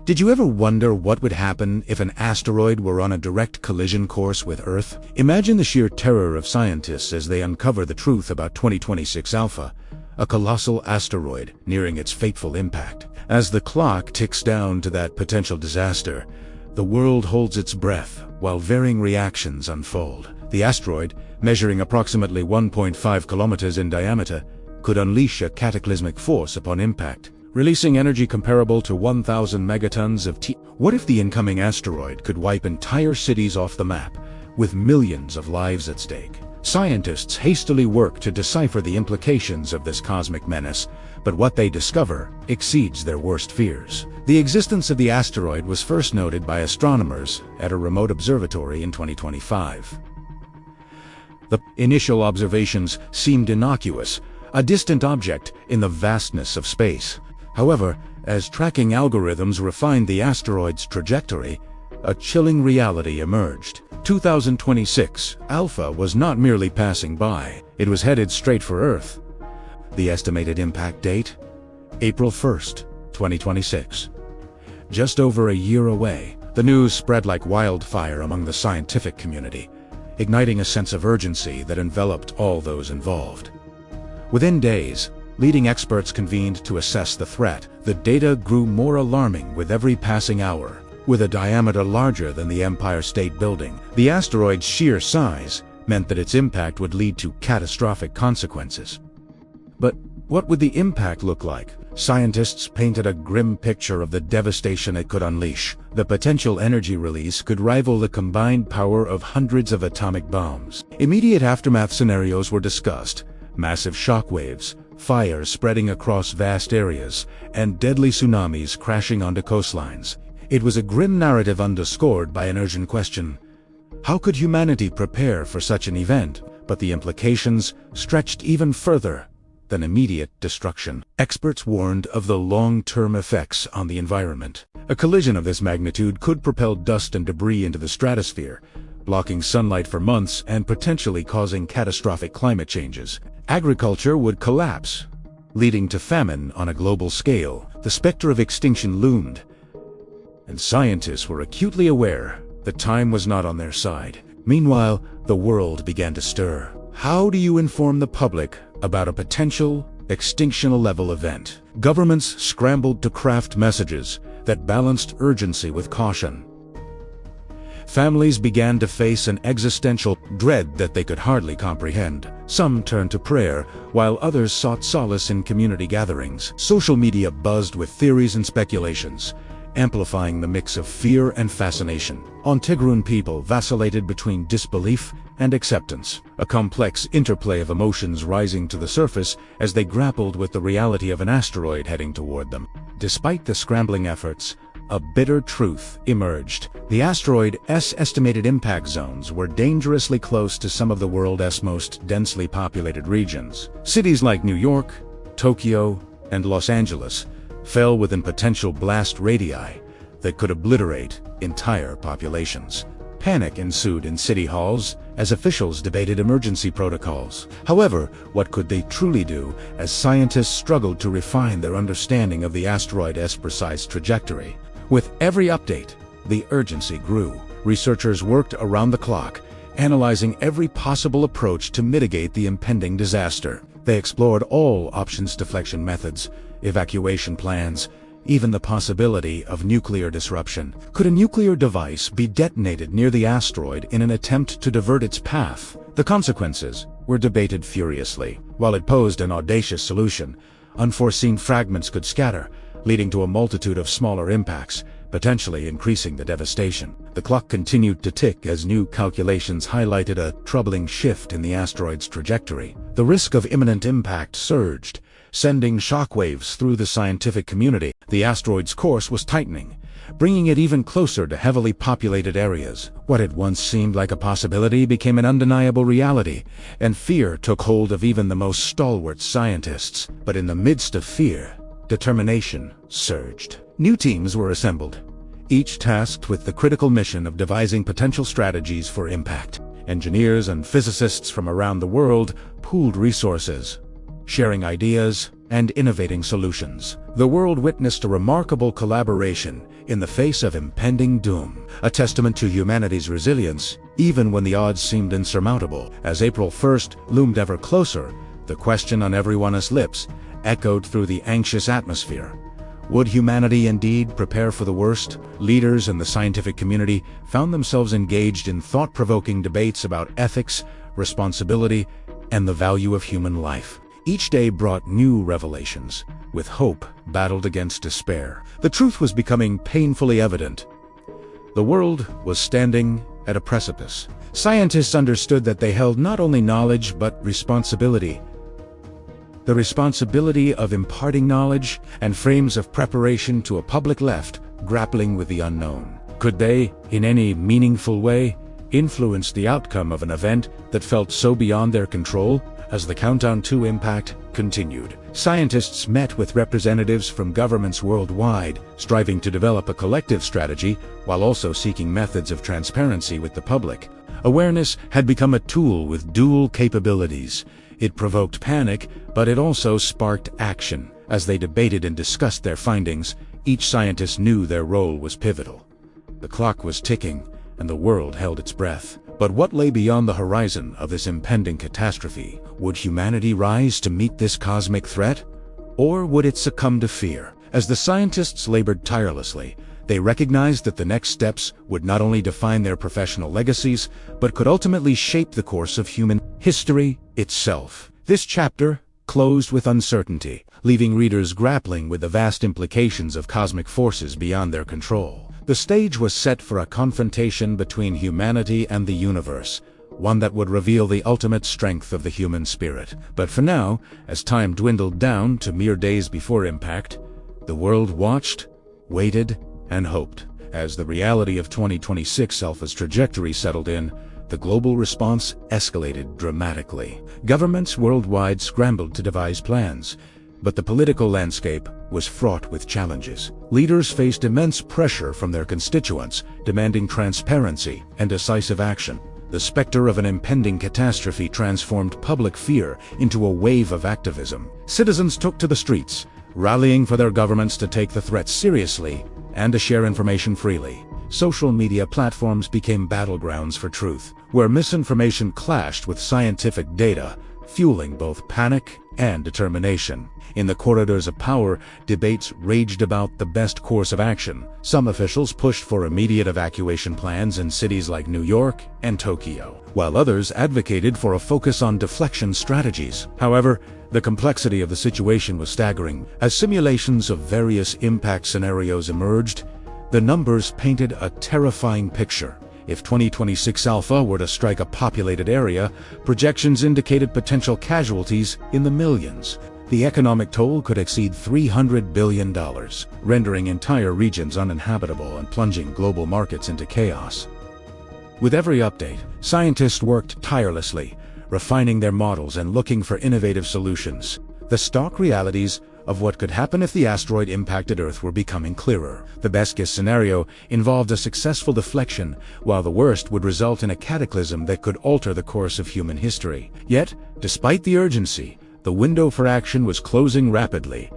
Did you ever wonder what would happen if an asteroid were on a direct collision course with Earth? Imagine the sheer terror of scientists as they uncover the truth about 2026 Alpha, a colossal asteroid nearing its fateful impact. As the clock ticks down to that potential disaster, the world holds its breath while varying reactions unfold. The asteroid, measuring approximately 1.5 kilometers in diameter, could unleash a cataclysmic force upon impact, releasing energy comparable to 1,000 megatons of What if the incoming asteroid could wipe entire cities off the map, with millions of lives at stake? Scientists hastily work to decipher the implications of this cosmic menace, but what they discover exceeds their worst fears. The existence of the asteroid was first noted by astronomers at a remote observatory in 2025. The initial observations seemed innocuous, a distant object in the vastness of space. However, as tracking algorithms refined the asteroid's trajectory, a chilling reality emerged. 2026 Alpha was not merely passing by, it was headed straight for Earth. The estimated impact date? April 1st, 2026. Just over a year away, the news spread like wildfire among the scientific community, igniting a sense of urgency that enveloped all those involved. Within days, leading experts convened to assess the threat. The data grew more alarming with every passing hour. With a diameter larger than the Empire State Building, the asteroid's sheer size meant that its impact would lead to catastrophic consequences. But what would the impact look like? Scientists painted a grim picture of the devastation it could unleash. The potential energy release could rival the combined power of hundreds of atomic bombs. Immediate aftermath scenarios were discussed: massive shockwaves, fires spreading across vast areas, and deadly tsunamis crashing onto coastlines. It was a grim narrative underscored by an urgent question: how could humanity prepare for such an event? But the implications stretched even further than immediate destruction. Experts warned of the long-term effects on the environment. A collision of this magnitude could propel dust and debris into the stratosphere, blocking sunlight for months and potentially causing catastrophic climate changes. Agriculture would collapse, leading to famine on a global scale. The specter of extinction loomed, and scientists were acutely aware that time was not on their side. Meanwhile, the world began to stir. How do you inform the public about a potential extinction-level event? Governments scrambled to craft messages that balanced urgency with caution. Families began to face an existential dread that they could hardly comprehend. Some turned to prayer, while others sought solace in community gatherings. Social media buzzed with theories and speculations, amplifying the mix of fear and fascination. Antigruan people vacillated between disbelief and acceptance, a complex interplay of emotions rising to the surface as they grappled with the reality of an asteroid heading toward them. Despite the scrambling efforts, a bitter truth emerged. The asteroid's estimated impact zones were dangerously close to some of the world's most densely populated regions. Cities like New York, Tokyo, and Los Angeles fell within potential blast radii that could obliterate entire populations. Panic ensued in city halls as officials debated emergency protocols. However, what could they truly do as scientists struggled to refine their understanding of the asteroid's precise trajectory? With every update, the urgency grew. Researchers worked around the clock, analyzing every possible approach to mitigate the impending disaster. They explored all options: deflection methods, evacuation plans, even the possibility of nuclear disruption. Could a nuclear device be detonated near the asteroid in an attempt to divert its path? The consequences were debated furiously. While it posed an audacious solution, unforeseen fragments could scatter, leading to a multitude of smaller impacts, potentially increasing the devastation. The clock continued to tick as new calculations highlighted a troubling shift in the asteroid's trajectory. The risk of imminent impact surged, sending shockwaves through the scientific community. The asteroid's course was tightening, bringing it even closer to heavily populated areas. What had once seemed like a possibility became an undeniable reality, and fear took hold of even the most stalwart scientists. But in the midst of fear, determination surged. New teams were assembled, each tasked with the critical mission of devising potential strategies for impact. Engineers and physicists from around the world pooled resources, sharing ideas and innovating solutions. The world witnessed a remarkable collaboration in the face of impending doom, a testament to humanity's resilience, even when the odds seemed insurmountable. As April 1st loomed ever closer, the question on everyone's lips echoed through the anxious atmosphere. Would humanity indeed prepare for the worst? Leaders in the scientific community found themselves engaged in thought-provoking debates about ethics, responsibility, and the value of human life. Each day brought new revelations, with hope battled against despair. The truth was becoming painfully evident. The world was standing at a precipice. Scientists understood that they held not only knowledge but responsibility. The responsibility of imparting knowledge and frames of preparation to a public left grappling with the unknown. Could they, in any meaningful way, influence the outcome of an event that felt so beyond their control? As the countdown to impact continued, scientists met with representatives from governments worldwide, striving to develop a collective strategy while also seeking methods of transparency with the public. Awareness had become a tool with dual capabilities. It provoked panic, but it also sparked action. As they debated and discussed their findings, each scientist knew their role was pivotal. The clock was ticking, and the world held its breath. But what lay beyond the horizon of this impending catastrophe? Would humanity rise to meet this cosmic threat? Or would it succumb to fear? As the scientists labored tirelessly, they recognized that the next steps would not only define their professional legacies, but could ultimately shape the course of human history itself. This chapter closed with uncertainty, leaving readers grappling with the vast implications of cosmic forces beyond their control. The stage was set for a confrontation between humanity and the universe, one that would reveal the ultimate strength of the human spirit. But for now, as time dwindled down to mere days before impact, the world watched, waited, and hoped. As the reality of 2026 Alpha's trajectory settled in, the global response escalated dramatically. Governments worldwide scrambled to devise plans, but the political landscape was fraught with challenges. Leaders faced immense pressure from their constituents, demanding transparency and decisive action. The specter of an impending catastrophe transformed public fear into a wave of activism. Citizens took to the streets, rallying for their governments to take the threat seriously and to share information freely. Social media platforms became battlegrounds for truth, where misinformation clashed with scientific data, fueling both panic and determination. In the corridors of power, debates raged about the best course of action. Some officials pushed for immediate evacuation plans in cities like New York and Tokyo, while others advocated for a focus on deflection strategies. However, the complexity of the situation was staggering. As simulations of various impact scenarios emerged, the numbers painted a terrifying picture. If 2026 Alpha were to strike a populated area, projections indicated potential casualties in the millions. The economic toll could exceed $300 billion, rendering entire regions uninhabitable and plunging global markets into chaos. With every update, scientists worked tirelessly, refining their models and looking for innovative solutions. The stark realities of what could happen if the asteroid impacted Earth were becoming clearer. The best-case scenario involved a successful deflection, while the worst would result in a cataclysm that could alter the course of human history. Yet, despite the urgency, the window for action was closing rapidly.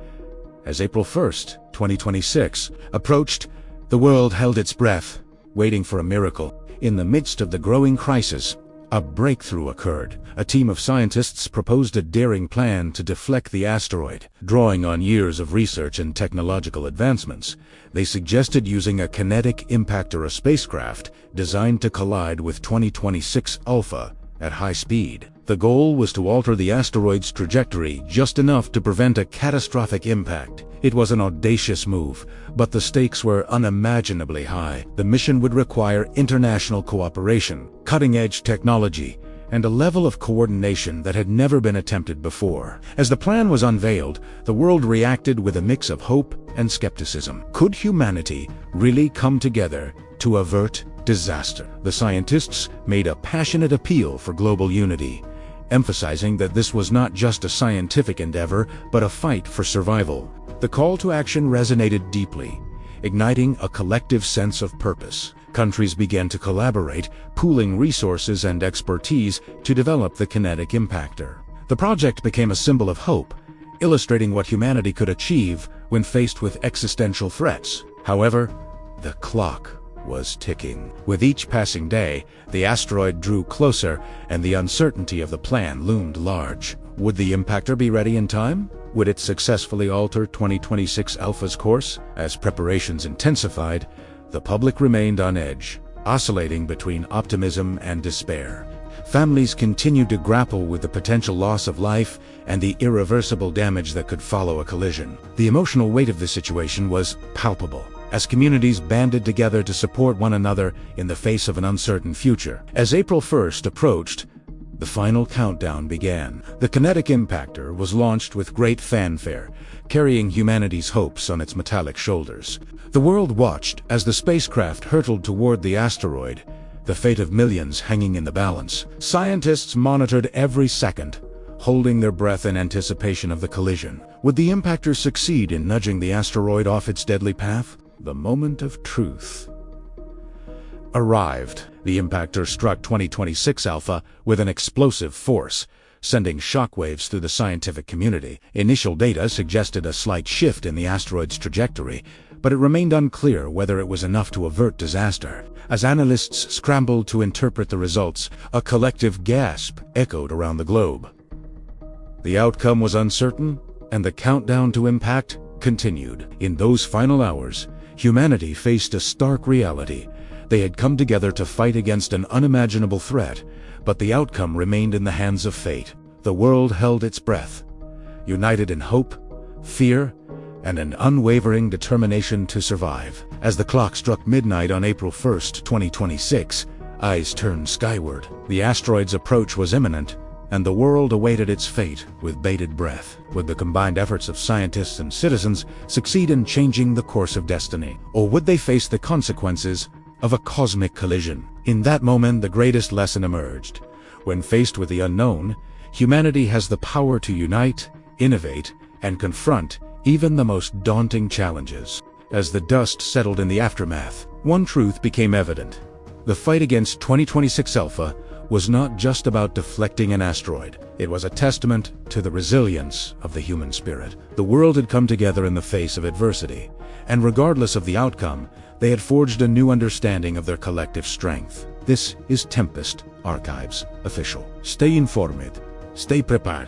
As April 1st, 2026, approached, the world held its breath, waiting for a miracle. In the midst of the growing crisis, a breakthrough occurred. A team of scientists proposed a daring plan to deflect the asteroid. Drawing on years of research and technological advancements, they suggested using a kinetic impactor, a spacecraft designed to collide with 2026 Alpha at high speed. The goal was to alter the asteroid's trajectory just enough to prevent a catastrophic impact. It was an audacious move, but the stakes were unimaginably high. The mission would require international cooperation, cutting-edge technology, and a level of coordination that had never been attempted before. As the plan was unveiled, the world reacted with a mix of hope and skepticism. Could humanity really come together to avert disaster? The scientists made a passionate appeal for global unity, emphasizing that this was not just a scientific endeavor, but a fight for survival. The call to action resonated deeply, igniting a collective sense of purpose. Countries began to collaborate, pooling resources and expertise to develop the kinetic impactor. The project became a symbol of hope, illustrating what humanity could achieve when faced with existential threats. However, The clock was ticking. With each passing day, the asteroid drew closer, and the uncertainty of the plan loomed large. Would the impactor be ready in time? Would it successfully alter 2026 Alpha's course? As preparations intensified, the public remained on edge, oscillating between optimism and despair. Families continued to grapple with the potential loss of life and the irreversible damage that could follow a collision. The emotional weight of the situation was palpable, as communities banded together to support one another in the face of an uncertain future. As April 1st approached, the final countdown began. The kinetic impactor was launched with great fanfare, carrying humanity's hopes on its metallic shoulders. The world watched as the spacecraft hurtled toward the asteroid, the fate of millions hanging in the balance. Scientists monitored every second, holding their breath in anticipation of the collision. Would the impactor succeed in nudging the asteroid off its deadly path? The moment of truth arrived. The impactor struck 2026 Alpha with an explosive force, sending shockwaves through the scientific community. Initial data suggested a slight shift in the asteroid's trajectory, but it remained unclear whether it was enough to avert disaster. As analysts scrambled to interpret the results, a collective gasp echoed around the globe. The outcome was uncertain, and the countdown to impact continued. In those final hours, humanity faced a stark reality. They had come together to fight against an unimaginable threat, but the outcome remained in the hands of fate. The world held its breath, united in hope, fear, and an unwavering determination to survive. As the clock struck midnight on April 1st, 2026, eyes turned skyward. The asteroid's approach was imminent, and the world awaited its fate with bated breath. Would the combined efforts of scientists and citizens succeed in changing the course of destiny? Or would they face the consequences of a cosmic collision? In that moment, the greatest lesson emerged. When faced with the unknown, humanity has the power to unite, innovate, and confront even the most daunting challenges. As the dust settled in the aftermath, one truth became evident. The fight against 2026 Alpha was not just about deflecting an asteroid. It was a testament to the resilience of the human spirit. The world had come together in the face of adversity, and regardless of the outcome, they had forged a new understanding of their collective strength. This is Tempest Archives Official. Stay informed, stay prepared.